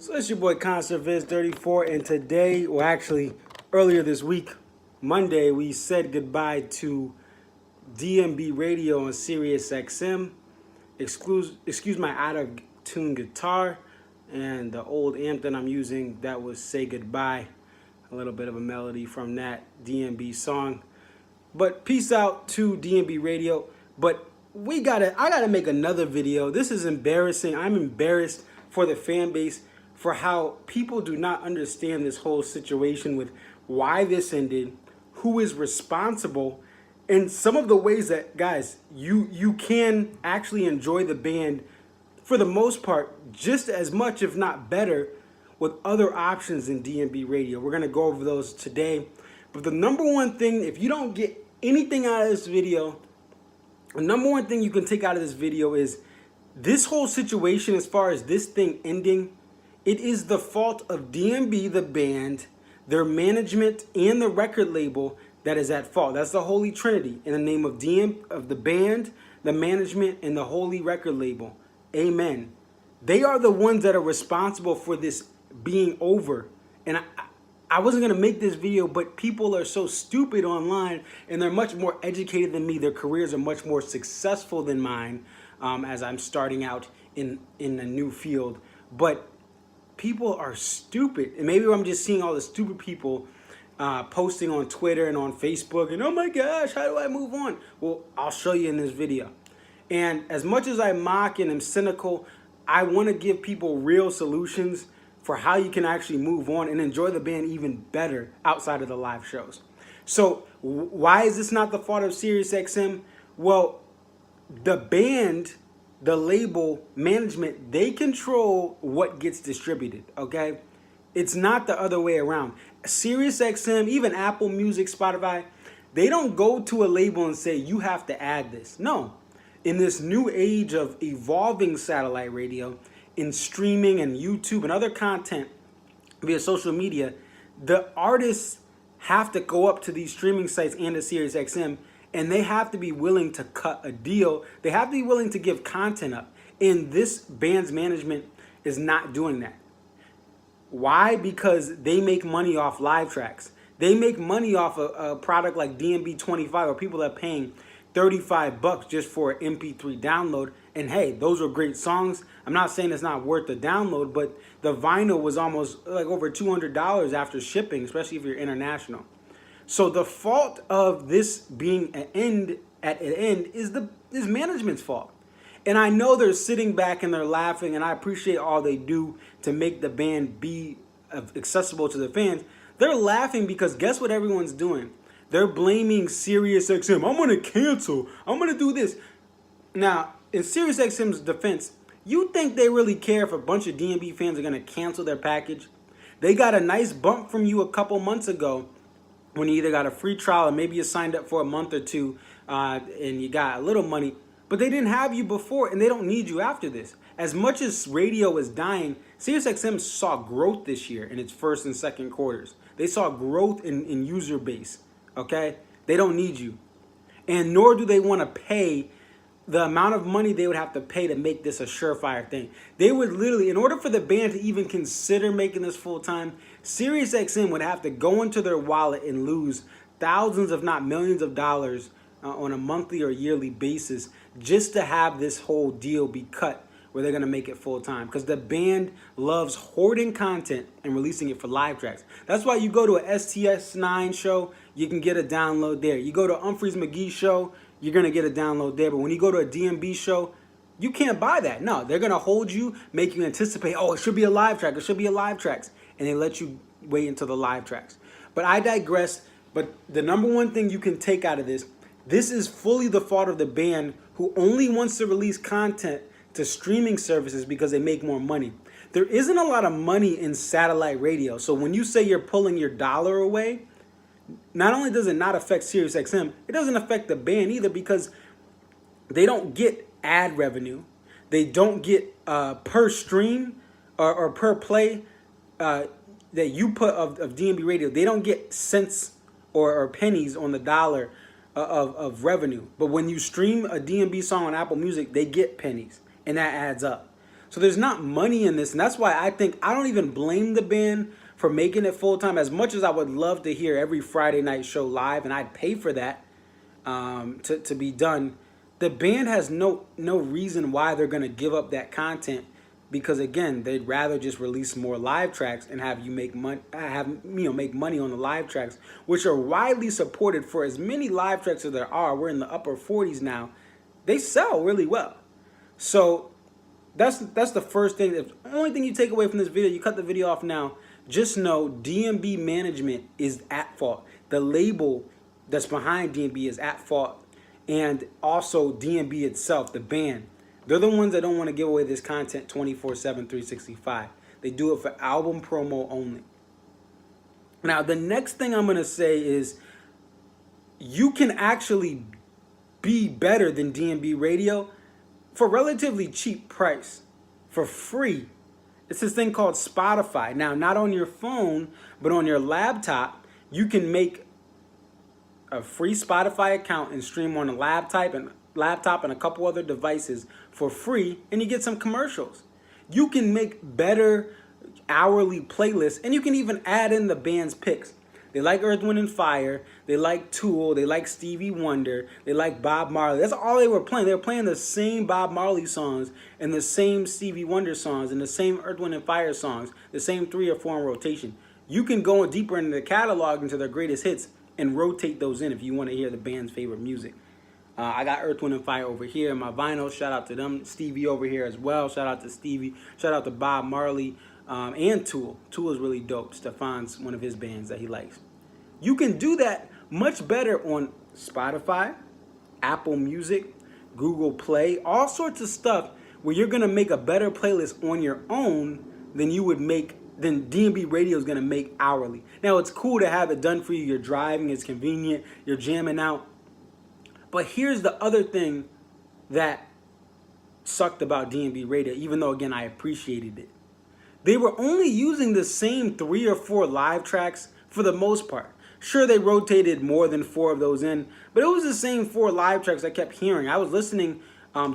So it's your boy ConcertViz34, and today, or actually earlier this week, Monday, we said goodbye to DMB radio on Sirius XM. Excuse my out-of-tune guitar and the old amp that I'm using. That was Say Goodbye, a little bit of a melody from that DMB song. But peace out to DMB radio. But I gotta make another video. This is embarrassing. I'm embarrassed for the fan base for how people do not understand this whole situation with why this ended, who is responsible, and some of the ways that, guys, you can actually enjoy the band for the most part just as much, if not better, with other options in DMB radio. We're gonna go over those today. But the number one thing, if you don't get anything out of this video, the number one thing you can take out of this video is this whole situation as far as this thing ending. It is the fault of DMB, the band, their management, and the record label that is at fault. That's the Holy Trinity in the name of the band, the management, and the Holy Record Label. Amen. They are the ones that are responsible for this being over. And I wasn't going to make this video, but people are so stupid online, and they're much more educated than me. Their careers are much more successful than mine as I'm starting out in a new field. But people are stupid, and maybe I'm just seeing all the stupid people posting on Twitter and on Facebook, and oh my gosh, how do I move on? Well, I'll show you in this video. And as much as I mock and am cynical, I want to give people real solutions for how you can actually move on and enjoy the band even better outside of the live shows. So why is this not the fault of Sirius XM? Well, the band, the label, management, they control what gets distributed, okay? It's not the other way around. Sirius XM, even Apple Music, Spotify, they don't go to a label and say, you have to add this. No. In this new age of evolving satellite radio, in streaming and YouTube and other content via social media, the artists have to go up to these streaming sites and to Sirius XM, and they have to be willing to cut a deal. They have to be willing to give content up. And this band's management is not doing that. Why? Because they make money off live tracks. They make money off a product like DMB 25, where people are paying $35 just for an MP3 download. And hey, those are great songs. I'm not saying it's not worth the download, but the vinyl was almost like over $200 after shipping, especially if you're international. So the fault of this being at an end is management's fault. And I know they're sitting back and they're laughing, and I appreciate all they do to make the band be accessible to the fans. They're laughing because guess what everyone's doing? They're blaming Sirius XM. I'm going to cancel. I'm going to do this. Now, in Sirius XM's defense, you think they really care if a bunch of DMB fans are going to cancel their package? They got a nice bump from you a couple months ago when you either got a free trial or maybe you signed up for a month or two and you got a little money. But they didn't have you before, and they don't need you after this. As much as radio is dying, Sirius XM saw growth this year in its first and second quarters. They saw growth in user base, okay? They don't need you. And nor do they want to pay the amount of money they would have to pay to make this a surefire thing. They would literally, in order for the band to even consider making this full-time, Sirius XM would have to go into their wallet and lose thousands, if not millions of dollars on a monthly or yearly basis just to have this whole deal be cut where they're going to make it full-time. Because the band loves hoarding content and releasing it for live tracks. That's why you go to a STS9 show, you can get a download there. You go to Humphreys McGee show, you're going to get a download there. But when you go to a DMB show, you can't buy that. No, they're going to hold you, make you anticipate, oh, it should be a live track. It should be a live tracks. And they let you wait until the live tracks. But I digress. But the number one thing you can take out of this is fully the fault of the band who only wants to release content to streaming services because they make more money. There isn't a lot of money in satellite radio. So when you say you're pulling your dollar away, not only does it not affect Sirius XM, it doesn't affect the band either because they don't get ad revenue. They don't get per stream or per play that you put of DMB radio. They don't get cents or pennies on the dollar of revenue. But when you stream a DMB song on Apple Music, they get pennies, and that adds up. So there's not money in this, and that's why I don't even blame the band for making it full time. As much as I would love to hear every Friday night show live, and I'd pay for that to be done, the band has no reason why they're gonna give up that content, because again, they'd rather just release more live tracks and have you make money, make money on the live tracks, which are widely supported. For as many live tracks as there are, we're in the upper 40s now. They sell really well. So that's the first thing. The only thing you take away from this video, you cut the video off now, just know DMB management is at fault. The label that's behind DMB is at fault. And also DMB itself, the band. They're the ones that don't want to give away this content 24/7, 365. They do it for album promo only. Now, the next thing I'm going to say is you can actually be better than DMB radio for relatively cheap price, for free. It's this thing called Spotify. Now, not on your phone, but on your laptop, you can make a free Spotify account and stream on a laptop and a couple other devices for free, and you get some commercials. You can make better hourly playlists, and you can even add in the band's picks. They like Earth, Wind, and Fire. They like Tool. They like Stevie Wonder. They like Bob Marley. That's all they were playing. They were playing the same Bob Marley songs and the same Stevie Wonder songs and the same Earth, Wind, and Fire songs, the same 3 or 4 in rotation. You can go deeper into the catalog, into their greatest hits, and rotate those in if you want to hear the band's favorite music. I got Earth, Wind, and Fire over here in my vinyl. Shout out to them. Stevie over here as well. Shout out to Stevie. Shout out to Bob Marley. And Tool. Tool is really dope. Stefan's one of his bands that he likes. You can do that much better on Spotify, Apple Music, Google Play, all sorts of stuff where you're going to make a better playlist on your own than DMB Radio is going to make hourly. Now, it's cool to have it done for you. You're driving. It's convenient. You're jamming out. But here's the other thing that sucked about DMB Radio, even though, again, I appreciated it. They were only using the same 3 or 4 live tracks for the most part. Sure, they rotated more than 4 of those in, but it was the same 4 live tracks I kept hearing. I was listening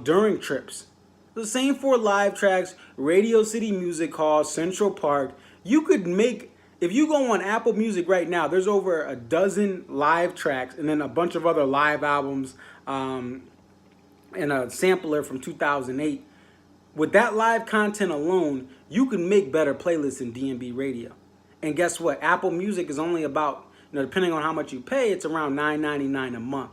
during trips. The same 4 live tracks, Radio City Music Hall, Central Park. You could make, if you go on Apple Music right now, there's over a dozen live tracks and then a bunch of other live albums and a sampler from 2008. With that live content alone, you can make better playlists than DMB Radio. And guess what? Apple Music is only about, depending on how much you pay, it's around $9.99 a month.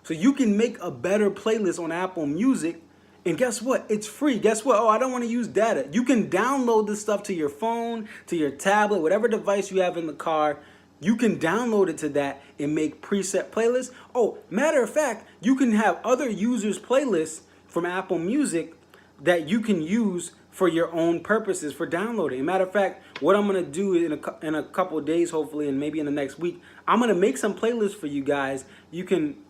So you can make a better playlist on Apple Music, and guess what? It's free. Guess what? Oh, I don't want to use data. You can download this stuff to your phone, to your tablet, whatever device you have in the car. You can download it to that and make preset playlists. Oh, matter of fact, you can have other users' playlists from Apple Music that you can use for your own purposes for downloading. Matter of fact, what I'm going to do in a couple of days, hopefully, and maybe in the next week, I'm going to make some playlists for you guys.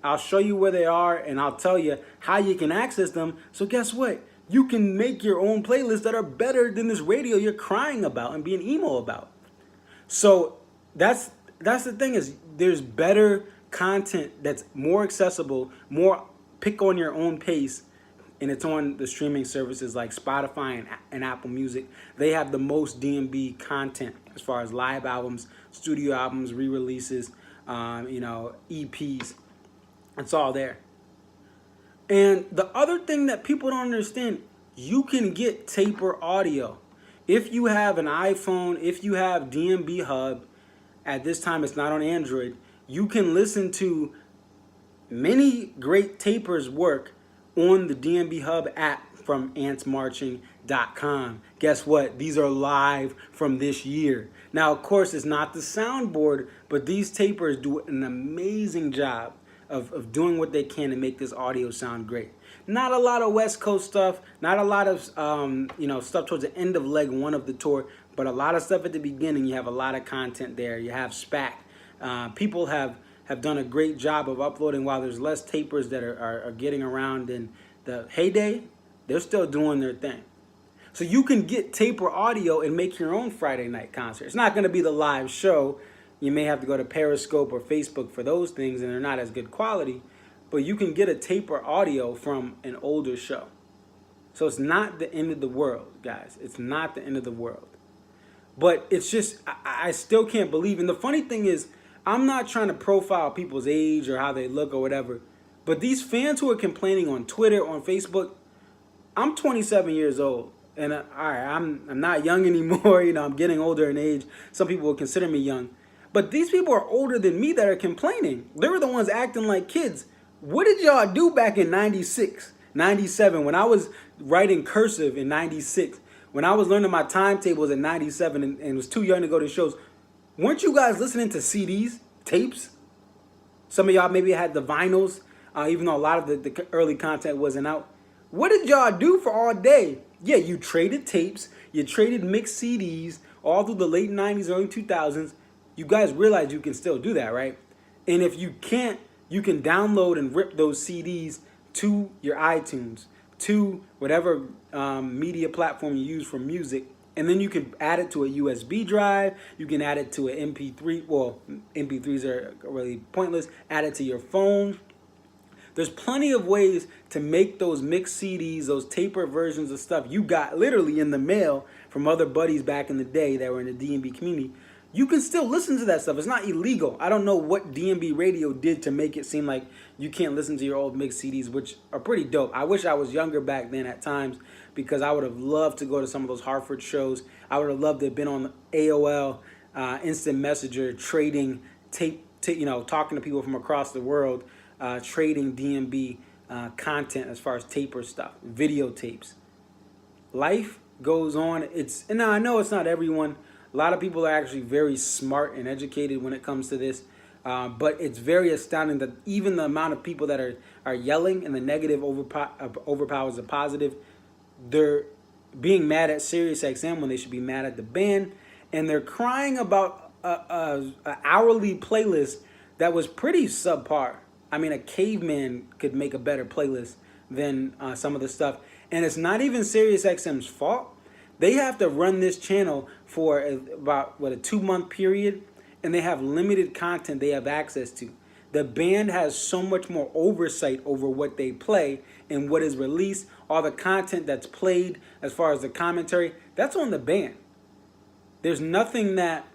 I'll show you where they are, and I'll tell you how you can access them. So guess what? You can make your own playlists that are better than this radio you're crying about and being emo about. So that's the thing, is there's better content that's more accessible, more pick on your own pace, and it's on the streaming services like Spotify and Apple Music. They have the most DMB content as far as live albums, studio albums, re-releases, EPs. It's all there. And the other thing that people don't understand, you can get taper audio. If you have an iPhone, if you have DMB Hub, at this time it's not on Android, you can listen to many great tapers work on the DMB Hub app from antsmarching.com. Guess what? These are live from this year. Now, of course, it's not the soundboard, but these tapers do an amazing job of doing what they can to make this audio sound great. Not a lot of West Coast stuff, not a lot of stuff towards the end of leg 1 of the tour, but a lot of stuff at the beginning. You have a lot of content there. You have SPAC. People have done a great job of uploading. While there's less tapers that are getting around in the heyday, they're still doing their thing. So you can get taper audio and make your own Friday night concert. It's not going to be the live show. You may have to go to Periscope or Facebook for those things, and they're not as good quality. But you can get a taper audio from an older show. So it's not the end of the world, guys. It's not the end of the world. But it's just, I still can't believe. And the funny thing is, I'm not trying to profile people's age or how they look or whatever. But these fans who are complaining on Twitter, on Facebook, I'm 27 years old. And all right, I'm not young anymore. I'm getting older in age. Some people will consider me young. But these people are older than me that are complaining. They were the ones acting like kids. What did y'all do back in 96, 97, when I was writing cursive in 96? When I was learning my timetables in 97 and was too young to go to shows, weren't you guys listening to CDs, tapes? Some of y'all maybe had the vinyls, even though a lot of the early content wasn't out. What did y'all do for all day? Yeah, you traded tapes, you traded mixed CDs all through the late 90s, early 2000s. You guys realize you can still do that, right? And if you can't, you can download and rip those CDs to your iTunes, to whatever media platform you use for music, and then you can add it to a USB drive. You can add it to an MP3. Well, MP3s are really pointless. Add it to your phone. There's plenty of ways to make those mixed CDs, those taper versions of stuff you got literally in the mail from other buddies back in the day that were in the DMB community. You can still listen to that stuff. It's not illegal. I don't know what DMB radio did to make it seem like you can't listen to your old mixed CDs, which are pretty dope. I wish I was younger back then at times, because I would have loved to go to some of those Hartford shows. I would have loved to have been on AOL, Instant Messenger, trading tape, talking to people from across the world, trading DMB content as far as taper stuff, videotapes. Life goes on. And now I know it's not everyone. A lot of people are actually very smart and educated when it comes to this. But it's very astounding that even the amount of people that are yelling and the negative overpowers the positive, they're being mad at Sirius XM when they should be mad at the band. And they're crying about an hourly playlist that was pretty subpar. I mean, a caveman could make a better playlist than some of the stuff. And it's not even Sirius XM's fault. They have to run this channel for about, a 2-month period, and they have limited content they have access to. The band has so much more oversight over what they play and what is released. All the content that's played as far as the commentary, that's on the band. There's nothing that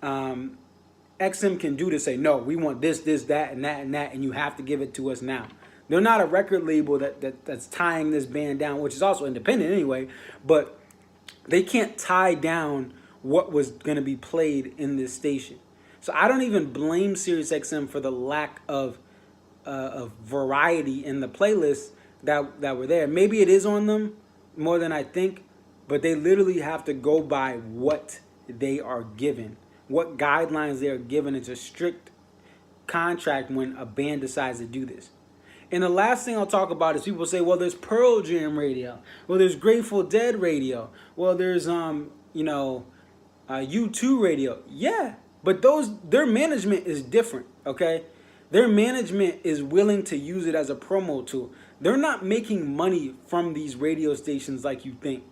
XM can do to say, no, we want this, that, and that, and you have to give it to us now. They're not a record label that's tying this band down, which is also independent anyway, but they can't tie down what was going to be played in this station. So I don't even blame SiriusXM for the lack of variety in the playlists that were there. Maybe it is on them more than I think, but they literally have to go by what they are given, what guidelines they are given. It's a strict contract when a band decides to do this. And the last thing I'll talk about is people say, well, there's Pearl Jam radio. Well, there's Grateful Dead radio. Well, there's, U2 radio. Yeah, but their management is different, okay? Their management is willing to use it as a promo tool. They're not making money from these radio stations like you think.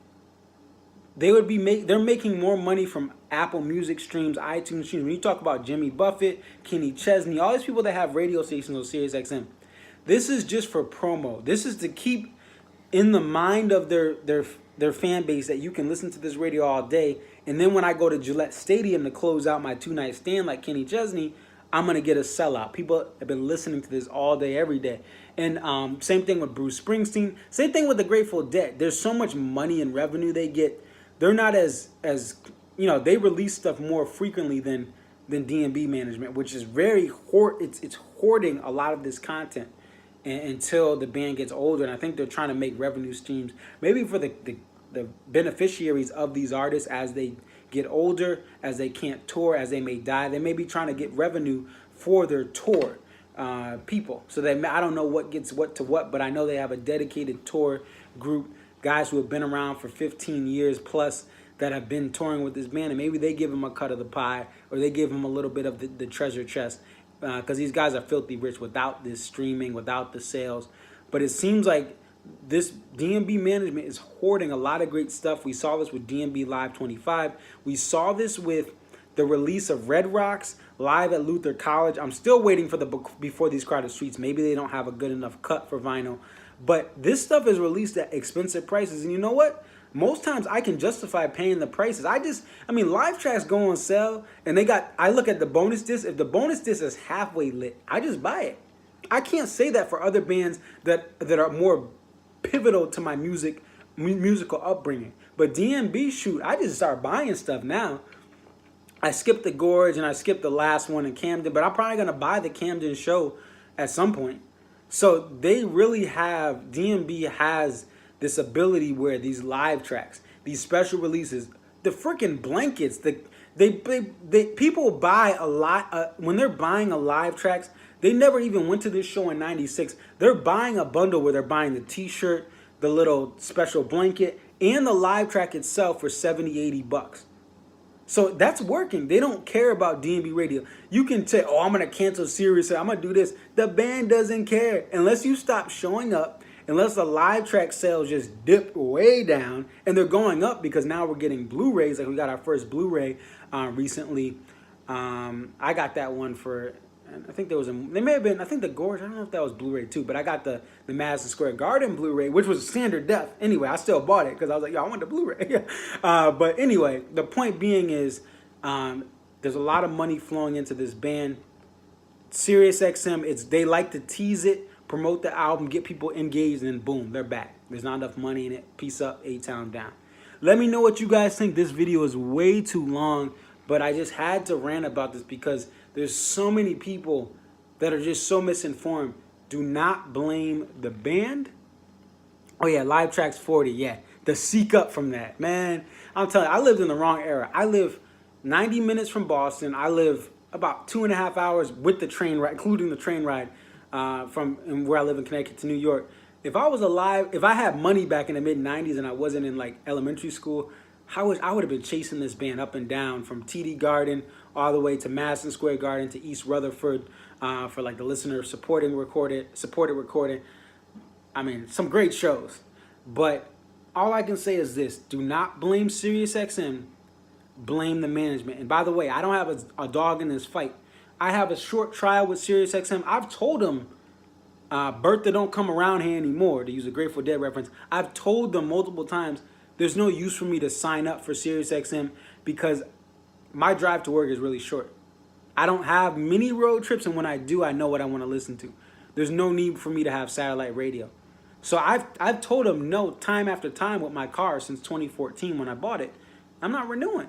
They're making more money from Apple Music streams, iTunes streams. When you talk about Jimmy Buffett, Kenny Chesney, all these people that have radio stations on SiriusXM, this is just for promo. This is to keep in the mind of their fan base that you can listen to this radio all day. And then when I go to Gillette Stadium to close out my 2-night stand like Kenny Chesney, I'm going to get a sellout. People have been listening to this all day, every day. And same thing with Bruce Springsteen. Same thing with the Grateful Dead. There's so much money and revenue they get. They're not as they release stuff more frequently than DMB management, which is it's hoarding a lot of this content until the band gets older. And I think they're trying to make revenue streams maybe for the beneficiaries of these artists as they get older, as they can't tour, as they may die. They may be trying to get revenue for their tour people. So I don't know what gets what to what, but I know they have a dedicated tour group, guys who have been around for 15 years plus that have been touring with this band, and maybe they give them a cut of the pie, or they give them a little bit of the treasure chest, because these guys are filthy rich without this streaming, without the sales. But it seems like this DMB management is hoarding a lot of great stuff. We saw this with DMB Live 25. We saw this with the release of Red Rocks live at Luther College. I'm still waiting for the book Before These Crowded Streets. Maybe they don't have a good enough cut for vinyl. But this stuff is released at expensive prices. And you know what? Most times I can justify paying the prices. I mean, live tracks go on sale and I look at the bonus disc. If the bonus disc is halfway lit, I just buy it. I can't say that for other bands that are more pivotal to my musical upbringing. But DMB, shoot, I just start buying stuff now. I skipped the Gorge and I skipped the last one in Camden, but I'm probably going to buy the Camden show at some point. So they really DMB has this ability where these live tracks, these special releases, the freaking blankets, people buy a lot, when they're buying a live tracks, they never even went to this show in 96. They're buying a bundle where they're buying the t-shirt, the little special blanket, and the live track itself for 70, 80 bucks. So that's working. They don't care about DMB radio. You can say, oh, I'm going to cancel Sirius, I'm going to do this. The band doesn't care. Unless you stop showing up, unless the live track sales just dip way down, and they're going up because now we're getting Blu-rays. Like we got our first Blu-ray recently. I got that one for, I think there may have been, I think the Gorge, I don't know if that was Blu-ray too, but I got the Madison Square Garden Blu-ray, which was standard def. Anyway, I still bought it because I was like, yo, I want the Blu-ray. But anyway, the point being is there's a lot of money flowing into this band. Sirius XM, they like to tease it, promote the album, get people engaged, and then boom, they're back. There's not enough money in it. Peace up, A-Town down. Let me know what you guys think. This video is way too long, but I just had to rant about this because there's so many people that are just so misinformed. Do not blame the band. Oh yeah, Live Tracks 40, yeah. The seek up from that. Man, I'm telling you, I lived in the wrong era. I live 90 minutes from Boston. I live about 2.5 hours with the train ride, including the train ride from where I live in Connecticut to New York. If I had money back in the mid-90s and I wasn't in like elementary school, I would have been chasing this band up and down from TD Garden all the way to Madison Square Garden to East Rutherford for like the listener supported recording. I mean, some great shows. But all I can say is this: do not blame SiriusXM, blame the management. And by the way, I don't have a dog in this fight. I have a short trial with SiriusXM. I've told them, Bertha don't come around here anymore, to use a Grateful Dead reference. I've told them multiple times there's no use for me to sign up for SiriusXM because my drive to work is really short. I don't have many road trips, and when I do, I know what I want to listen to. There's no need for me to have satellite radio. So I've told them no time after time with my car since 2014 when I bought it. I'm not renewing.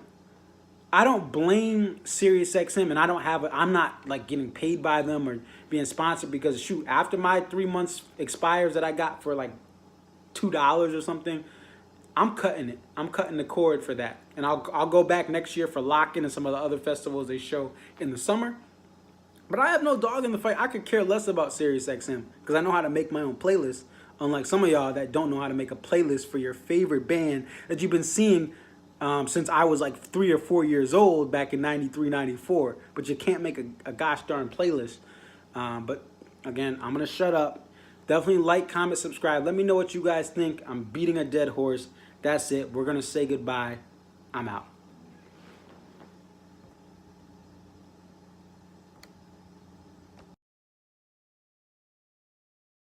I don't blame SiriusXM, and I'm not like getting paid by them or being sponsored because shoot, after my 3 months expires that I got for like $2 or something, I'm cutting it. I'm cutting the cord for that. And I'll go back next year for Lock-In and some of the other festivals they show in the summer. But I have no dog in the fight. I could care less about SiriusXM because I know how to make my own playlist. Unlike some of y'all that don't know how to make a playlist for your favorite band that you've been seeing since I was like 3 or 4 years old back in 93, 94. But you can't make a gosh darn playlist. But again, I'm going to shut up. Definitely like, comment, subscribe. Let me know what you guys think. I'm beating a dead horse. That's it. We're going to say goodbye. I'm out.